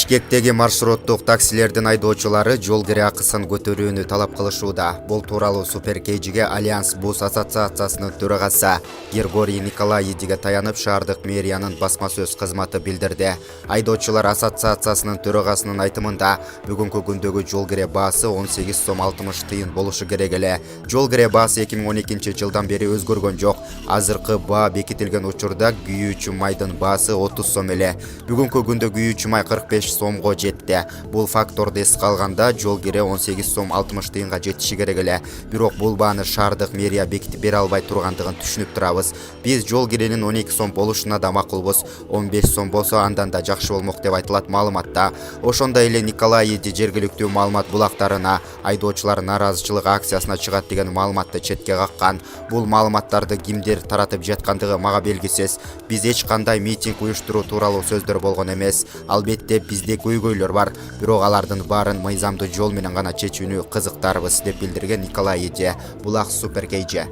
Бишкектеги маршруттук таксилердин айдоочулары жол кире акысын көтөрүүнү талап кылышууда. Бул тууралуу Суперкейжиге Альянс Бус ассоциациясынын төрагасы Григорий Николаидиге таянып шаардык мэриянын басма сөз кызматы билдирди. Айдоочулар ассоциациясынын төрагасынын айтымында бүгүнкү күндөгү жол кире баасы 18 сом 60 тыйын болушу керек эле. Жол кире баасы 2012 жылдан бери өзгөргөн жок. Азыркы баа бекитилген учурда күйүүчү майдын баасы 30 сом эле. Бүгүнкү күндө күйүүчү май 45 сомго жетти. Бул факторду эске алганда жол кире 18 сом 60 тыйынга жетиши керек эле. Бирок бул бааны шаардык мэрия бекитип бере албай тургандыгын түшүнүп турабыз. Биз жол киренин 12 сом болушуна да макулбуз. 15 сом болсо андан да жакшы болмок деп айтылат маалыматта. Ошондой эле Николаиди жергиликтүү маалымат булактарына айдоочулар нааразычылык акциясына чыгат деген маалыматты четке каккан. Бул маалыматтарды кимдер таратып жаткандыгы мага белгисиз. Биз эч кандай митинг уюштуруу тууралуу сөздөр болгон эмес. Албетте бизде көйгөйлөр бар, бирок алардын баарын мыйзамдуу жол менен гана чечүүнү кызыктарбыз деп билдирген Николаиди. Булак Суперкейже.